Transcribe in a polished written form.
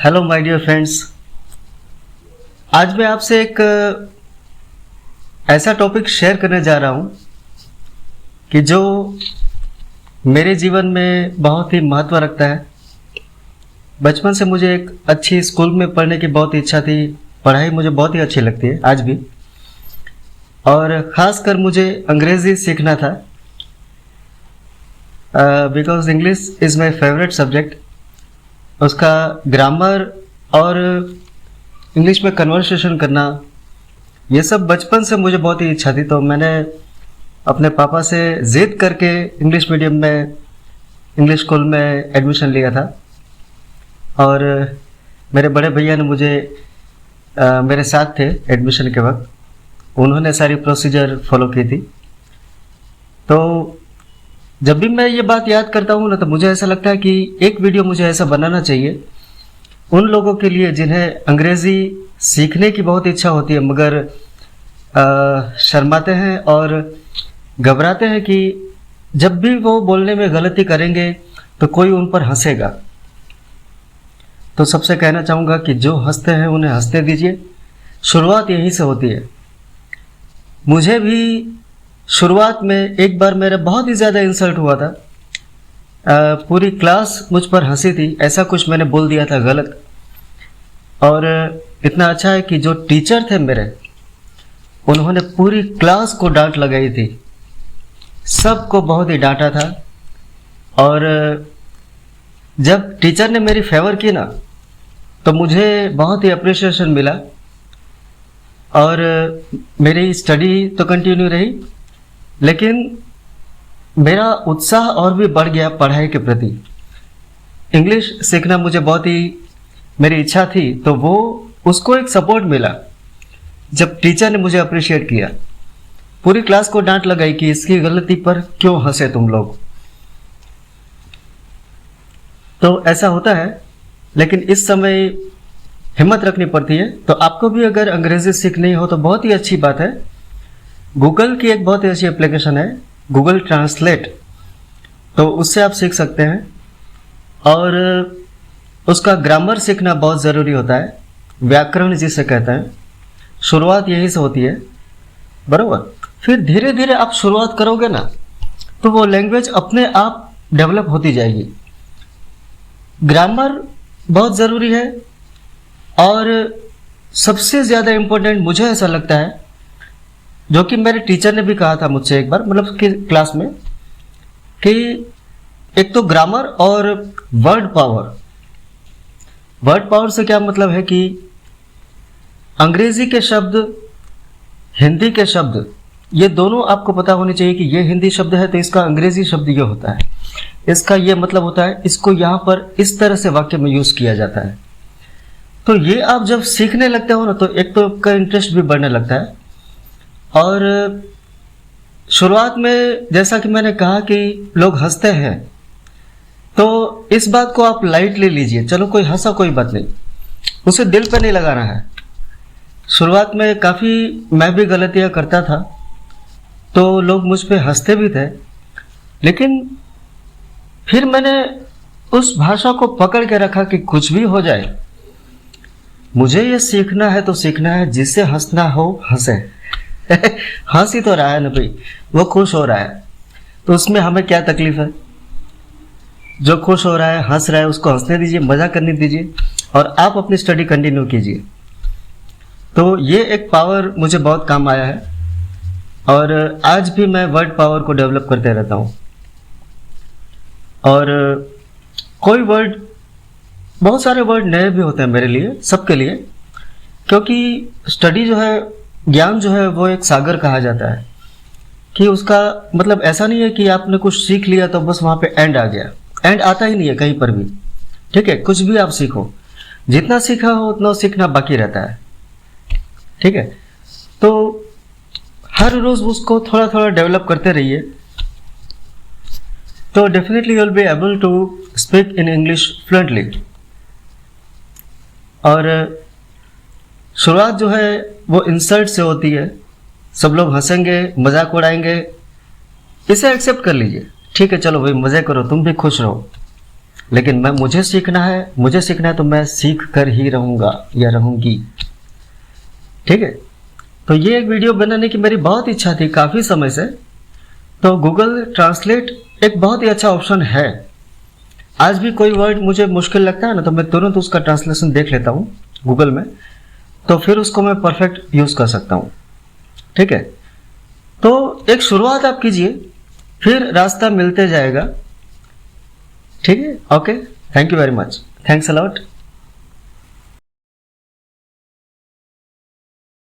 Hello my dear friends. आज मैं आपसे एक ऐसा टॉपिक शेयर करने जा रहा हूं कि जो मेरे जीवन में बहुत ही महत्व रखता है। बचपन से मुझे एक अच्छी स्कूल में पढ़ने की बहुत इच्छा थी। पढ़ाई मुझे बहुत ही अच्छी लगती है आज भी, और ख़ासकर मुझे अंग्रेज़ी सीखना था because English is my favourite subject. उसका ग्रामर और इंग्लिश में कन्वर्सेशन करना, ये सब बचपन से मुझे बहुत ही इच्छा थी। तो मैंने अपने पापा से ज़िद करके इंग्लिश मीडियम में, इंग्लिश स्कूल में एडमिशन लिया था। और मेरे बड़े भैया ने मुझे मेरे साथ थे एडमिशन के वक्त, उन्होंने सारी प्रोसीजर फॉलो की थी। तो जब भी मैं ये बात याद करता हूँ ना, तो मुझे ऐसा लगता है कि एक वीडियो मुझे ऐसा बनाना चाहिए उन लोगों के लिए जिन्हें अंग्रेज़ी सीखने की बहुत इच्छा होती है, मगर शर्माते हैं और घबराते हैं कि जब भी वो बोलने में गलती करेंगे तो कोई उन पर हंसेगा। तो सबसे कहना चाहूँगा कि जो हंसते हैं उन्हें हंसने दीजिए। शुरुआत यहीं से होती है। मुझे भी शुरुआत में एक बार मेरा बहुत ही ज़्यादा इंसल्ट हुआ था। पूरी क्लास मुझ पर हंसी थी, ऐसा कुछ मैंने बोल दिया था गलत। और इतना अच्छा है कि जो टीचर थे मेरे, उन्होंने पूरी क्लास को डांट लगाई थी, सबको बहुत ही डांटा था। और जब टीचर ने मेरी फेवर की ना, तो मुझे बहुत ही अप्रिसिएशन मिला और मेरी स्टडी तो कंटिन्यू रही, लेकिन मेरा उत्साह और भी बढ़ गया पढ़ाई के प्रति। इंग्लिश सीखना मुझे बहुत ही मेरी इच्छा थी, तो वो उसको एक सपोर्ट मिला जब टीचर ने मुझे अप्रिशिएट किया। पूरी क्लास को डांट लगाई कि इसकी गलती पर क्यों हंसे तुम लोग। तो ऐसा होता है, लेकिन इस समय हिम्मत रखनी पड़ती है। तो आपको भी अगर अंग्रेजी सीखनी हो तो बहुत ही अच्छी बात है। गूगल की एक बहुत ही अच्छी एप्लीकेशन है, गूगल ट्रांसलेट, तो उससे आप सीख सकते हैं। और उसका ग्रामर सीखना बहुत ज़रूरी होता है, व्याकरण जिसे कहते हैं। शुरुआत यहीं से होती है, बराबर। फिर धीरे धीरे आप शुरुआत करोगे ना, तो वो लैंग्वेज अपने आप डेवलप होती जाएगी। ग्रामर बहुत ज़रूरी है, और सबसे ज़्यादा इम्पोर्टेंट मुझे ऐसा लगता है, जो कि मेरे टीचर ने भी कहा था मुझसे एक बार, मतलब कि क्लास में, कि एक तो ग्रामर और वर्ड पावर। वर्ड पावर से क्या मतलब है कि अंग्रेजी के शब्द, हिंदी के शब्द, ये दोनों आपको पता होने चाहिए कि ये हिंदी शब्द है तो इसका अंग्रेजी शब्द ये होता है, इसका ये मतलब होता है, इसको यहाँ पर इस तरह से वाक्य में यूज़ किया जाता है। तो ये आप जब सीखने लगते हो ना, तो एक तो आपका इंटरेस्ट भी बढ़ने लगता है। और शुरुआत में जैसा कि मैंने कहा कि लोग हंसते हैं, तो इस बात को आप लाइटली लीजिए। चलो कोई हंसा, कोई बात नहीं, उसे दिल पे नहीं लगाना है। शुरुआत में काफ़ी मैं भी गलतियां करता था, तो लोग मुझ पे हंसते भी थे, लेकिन फिर मैंने उस भाषा को पकड़ के रखा कि कुछ भी हो जाए, मुझे ये सीखना है तो सीखना है, जिससे हंसना हो हंसे। हंस ही तो रहा है ना भाई, वो खुश हो रहा है, तो उसमें हमें क्या तकलीफ है। जो खुश हो रहा है, हंस रहा है, उसको हंसने दीजिए, मजा करने दीजिए, और आप अपनी स्टडी कंटिन्यू कीजिए। तो ये एक पावर मुझे बहुत काम आया है, और आज भी मैं वर्ड पावर को डेवलप करते रहता हूँ। और कोई वर्ड, बहुत सारे वर्ड नए भी होते हैं मेरे लिए, सबके लिए, क्योंकि स्टडी जो है, ज्ञान जो है, वो एक सागर कहा जाता है। कि उसका मतलब ऐसा नहीं है कि आपने कुछ सीख लिया तो बस वहाँ पे एंड आ गया। एंड आता ही नहीं है कहीं पर भी, ठीक है। कुछ भी आप सीखो, जितना सीखा हो उतना सीखना बाकी रहता है, ठीक है। तो हर रोज़ उसको थोड़ा थोड़ा डेवलप करते रहिए, तो definitely you will be able to speak in English fluently. और शुरुआत जो है वो इंसल्ट से होती है। सब लोग हंसेंगे, मजाक उड़ाएंगे, इसे एक्सेप्ट कर लीजिए, ठीक है, चलो भाई मज़े करो, तुम भी खुश रहो। लेकिन मुझे सीखना है तो मैं सीख कर ही रहूँगा या रहूँगी। ठीक है, तो ये एक वीडियो बनाने की मेरी बहुत इच्छा थी काफ़ी समय से। तो गूगल ट्रांसलेट एक बहुत ही अच्छा ऑप्शन है। आज भी कोई वर्ड मुझे मुश्किल लगता है ना, तो मैं तुरंत उसका ट्रांसलेशन देख लेता हूँ गूगल में, तो फिर उसको मैं परफेक्ट यूज़ कर सकता हूँ। ठीक है, तो एक शुरुआत आप कीजिए, फिर रास्ता मिलते जाएगा। ठीक है, okay, thank you very much, thanks a lot.